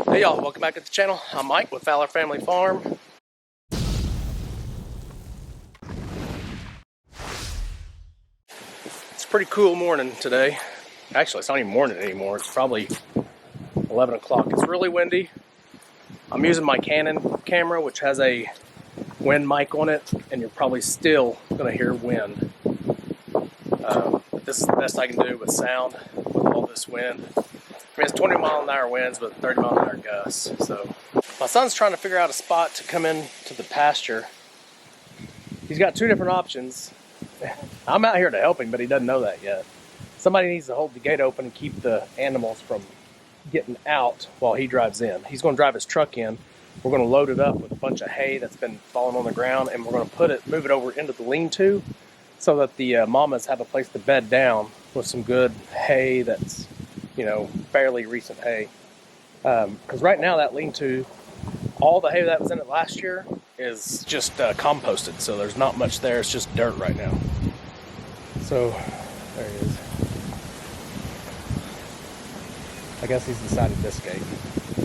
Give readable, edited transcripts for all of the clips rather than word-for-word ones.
Hey y'all, welcome back to the channel. I'm Mike with Fowler Family Farm. It's a pretty cool morning today. Actually, it's not even morning anymore. It's probably 11 o'clock. It's really windy. I'm using my Canon camera, which has a wind mic on it, and you're probably still gonna hear wind. But this is the best I can do with sound with all this wind. I mean, it's 20-mile-an-hour winds, but 30-mile-an-hour gusts. So my son's trying to figure out a spot to come in to the pasture. He's got two different options. I'm out here to help him, but he doesn't know that yet. Somebody needs to hold the gate open and keep the animals from getting out while he drives in. He's going to drive his truck in. We're going to load it up with a bunch of hay that's been falling on the ground, and we're going to move it over into the lean-to so that the mamas have a place to bed down with some good hay that's, you know, fairly recent hay. Because right now that lean-to, all the hay that was in it last year is just composted, so there's not much there. It's just dirt right now. So there he is. I guess he's decided this gate.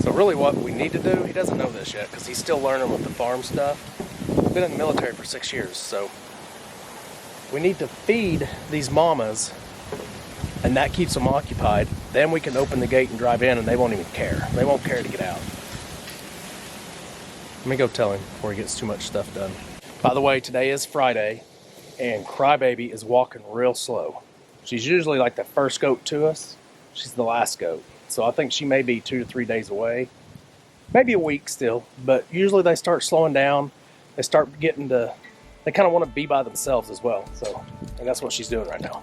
So really what we need to do, he doesn't know this yet because he's still learning with the farm stuff. He's been in the military for 6 years, so we need to feed these mamas, and that keeps them occupied. Then we can open the gate and drive in, and they won't even care. They won't care to get out. Let me go tell him before he gets too much stuff done. By the way, today is Friday, and Crybaby is walking real slow. She's usually like the first goat to us. She's the last goat. So I think she may be 2 to 3 days away. Maybe a week still, but usually they start slowing down. They start getting to, they kind of want to be by themselves as well. So, and that's what she's doing right now.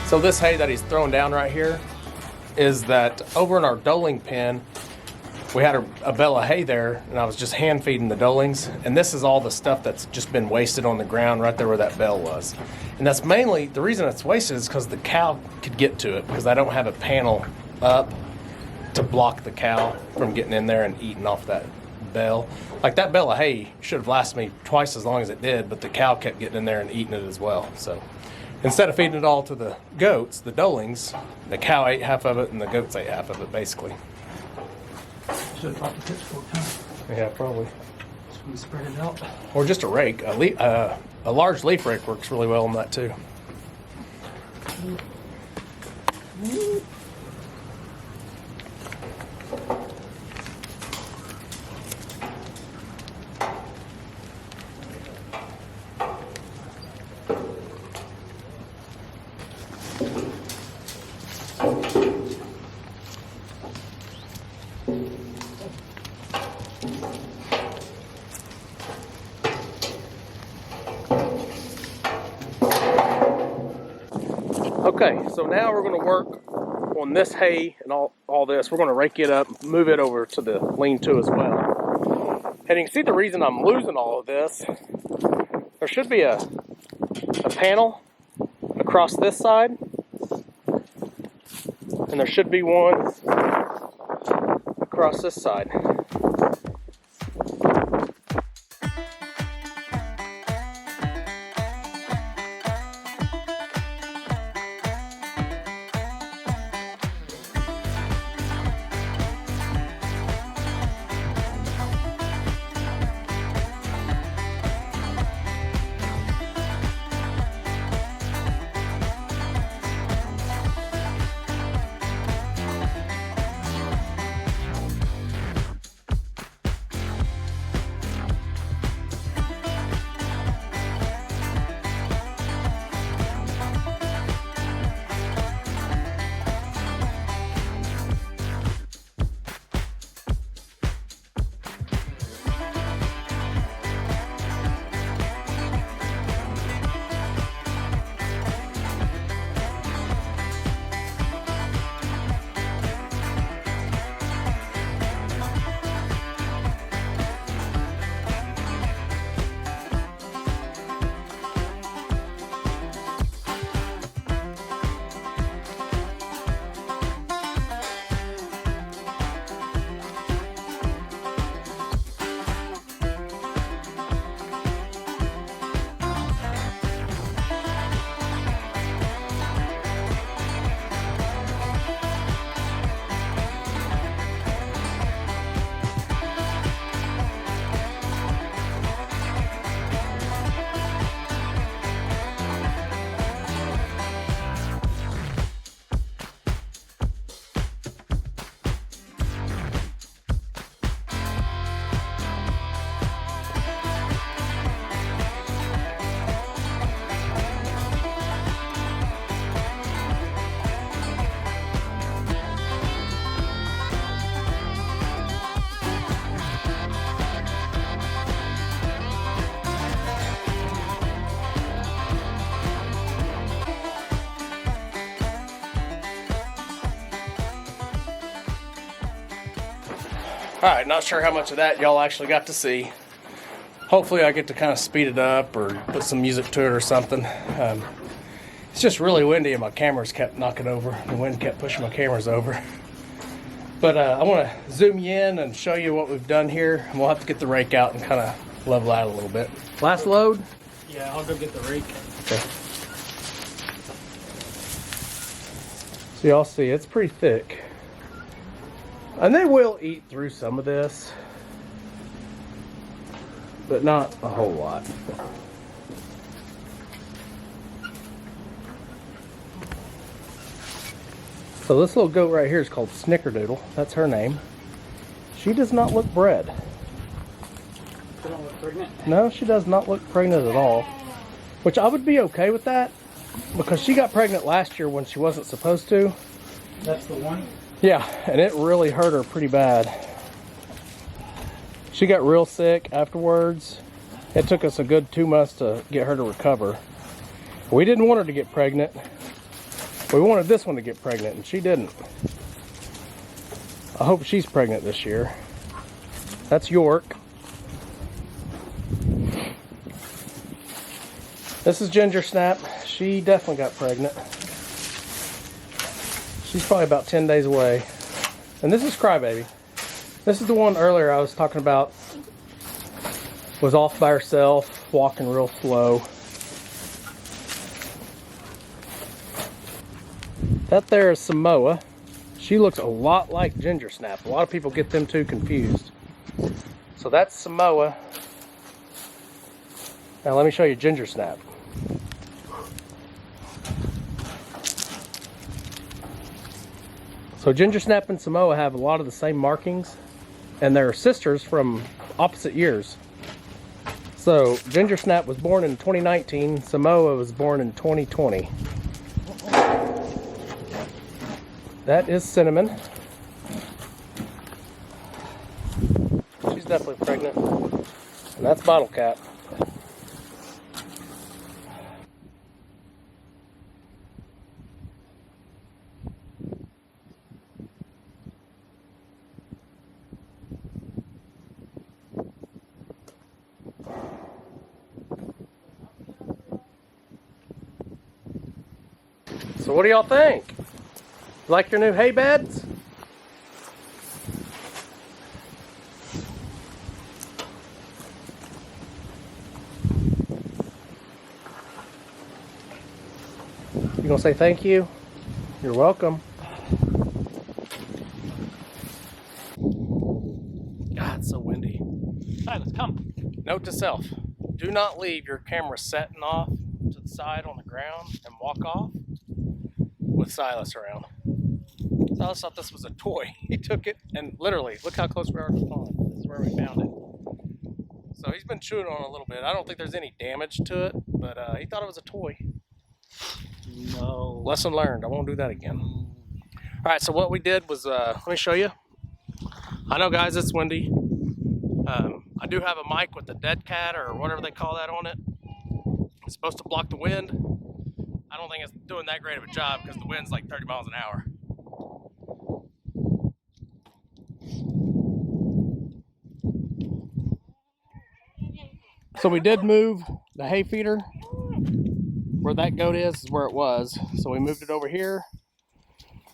So this hay that he's throwing down right here is that over in our doling pen, we had a bale of hay there, and I was just hand feeding the dolings. And this is all the stuff that's just been wasted on the ground right there where that bale was. And that's mainly, the reason it's wasted is because the cow could get to it, because I don't have a panel up to block the cow from getting in there and eating off that bale. Like that bale of hay should have lasted me twice as long as it did, but the cow kept getting in there and eating it as well. So instead of feeding it all to the goats, the dolings, the cow ate half of it and the goats ate half of it, basically. Should have brought the pitchfork, huh? Yeah, probably. Should we spread it out? Or just a rake. A large leaf rake works really well on that too. Okay, so now we're going to work on this hay and all this. We're going to rake it up, move it over to the lean-to as well. And you can see the reason I'm losing all of this. There should be a panel across this side, and there should be one across this side. Alright, not sure how much of that y'all actually got to see. Hopefully I get to kind of speed it up or put some music to it or something. It's just really windy and my cameras kept knocking over. The wind kept pushing my cameras over. But I want to zoom you in and show you what we've done here. And we'll have to get the rake out and kind of level out a little bit. Last load? Yeah, I'll go get the rake. Okay. So y'all see, it's pretty thick. And they will eat through some of this, but not a whole lot. So this little goat right here is called Snickerdoodle. That's her name. She does not look bred. She don't look pregnant? No, she does not look pregnant at all. Which I would be okay with that, because she got pregnant last year when she wasn't supposed to. That's the one? Yeah, and it really hurt her pretty bad. She got real sick afterwards. It took us a good 2 months to get her to recover. We didn't want her to get pregnant. We wanted this one to get pregnant, and she didn't. I hope she's pregnant this year. That's York. This is Ginger Snap. She definitely got pregnant. She's probably about 10 days away. And this is Crybaby. This is the one earlier I was talking about. Was off by herself, walking real slow. That there is Samoa. She looks a lot like Ginger Snap. A lot of people get them two confused. So that's Samoa. Now let me show you Ginger Snap. So Ginger Snap and Samoa have a lot of the same markings, and they're sisters from opposite years. So Ginger Snap was born in 2019, Samoa was born in 2020. That is Cinnamon. She's definitely pregnant. And that's Bottle Cap. So what do y'all think? Like your new hay beds? You gonna say thank you? You're welcome. God, it's so windy. Silas, come. Note to self, do not leave your camera setting off to the side on the ground and walk off with Silas around. Silas thought this was a toy. He took it and literally, look how close we are to the pond. This is where we found it. So he's been chewing on it a little bit. I don't think there's any damage to it, but he thought it was a toy. No. Lesson learned. I won't do that again. All right, so what we did was, let me show you. I know, guys, it's windy. I do have a mic with the dead cat or whatever they call that on it. It's supposed to block the wind. I don't think it's doing that great of a job because the wind's like 30 miles an hour. So we did move the hay feeder. Where that goat is where it was. So we moved it over here.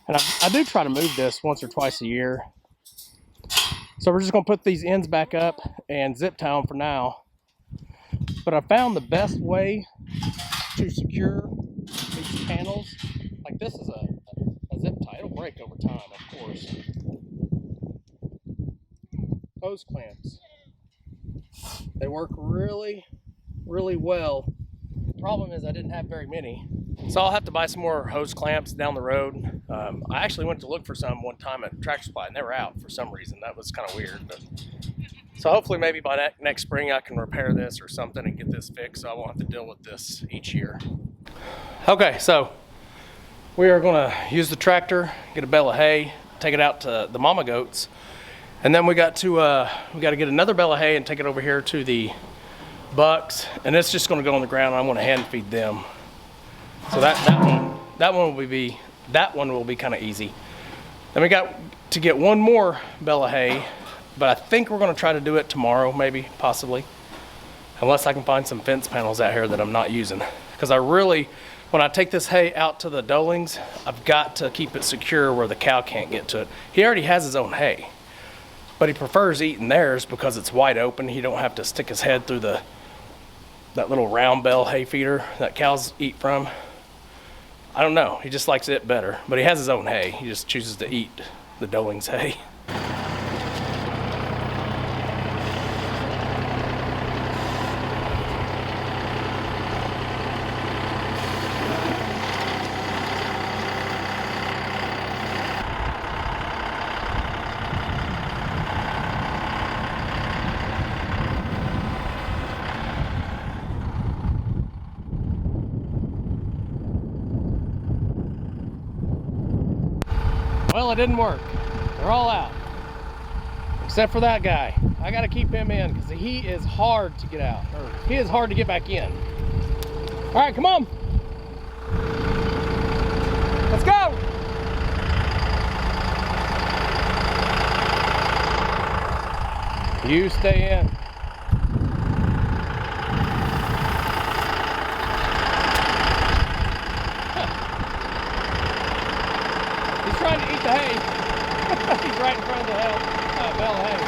And I do try to move this once or twice a year. So we're just gonna put these ends back up and zip tie them for now. But I found the best way to secure these panels. Like this is a zip tie. It'll break over time, of course. Hose clamps. They work really, really well. The problem is I didn't have very many. So I'll have to buy some more hose clamps down the road. I actually went to look for some one time at Tractor Supply and they were out for some reason. That was kind of weird. But so hopefully maybe by next spring I can repair this or something and get this fixed so I won't have to deal with this each year. Okay, so we are gonna use the tractor, get a bale of hay, take it out to the mama goats. And then we got to get another bale of hay and take it over here to the bucks, and it's just going to go on the ground. I'm going to hand feed them. So that one will be kind of easy. Then we got to get one more bale of hay, but I think we're going to try to do it tomorrow, maybe, possibly, unless I can find some fence panels out here that I'm not using. Because I really, when I take this hay out to the dolings, I've got to keep it secure where the cow can't get to it. He already has his own hay, but he prefers eating theirs because it's wide open. He don't have to stick his head through that little round bale hay feeder that cows eat from. I don't know, he just likes it better, but he has his own hay. He just chooses to eat the doling's hay. Well, it didn't work. They're all out. Except for that guy. I gotta keep him in because he is hard to get out. Or he is hard to get back in. All right, come on. Let's go. You stay in. Trying to eat the hay. He's right in front of the bale of hay.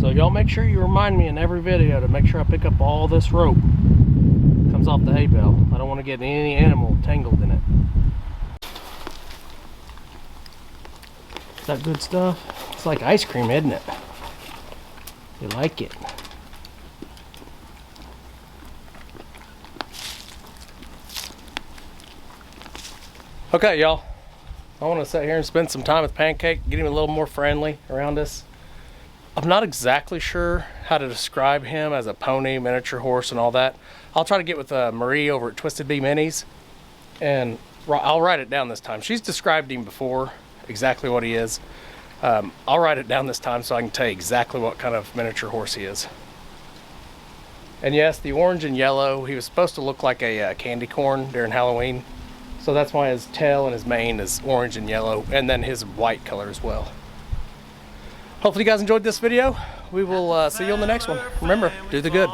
So y'all make sure you remind me in every video to make sure I pick up all this rope. Comes comes off the hay bale. I don't want to get any animal tangled in it. Is that good stuff? It's like ice cream, isn't it? You like it? Okay, y'all. I want to sit here and spend some time with Pancake, get him a little more friendly around us. I'm not exactly sure how to describe him as a pony, miniature horse, and all that. I'll try to get with Marie over at Twisted Bee Minis, and I'll write it down this time. She's described him before, exactly what he is. I'll write it down this time so I can tell you exactly what kind of miniature horse he is. And yes, the orange and yellow, he was supposed to look like a candy corn during Halloween. So that's why his tail and his mane is orange and yellow, and then his white color as well. Hopefully you guys enjoyed this video. We will see you on the next one. Remember, do the good.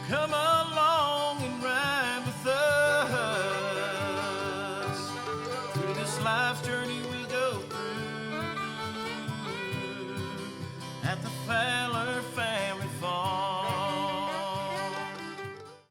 Come along and ride with us through this life's journey.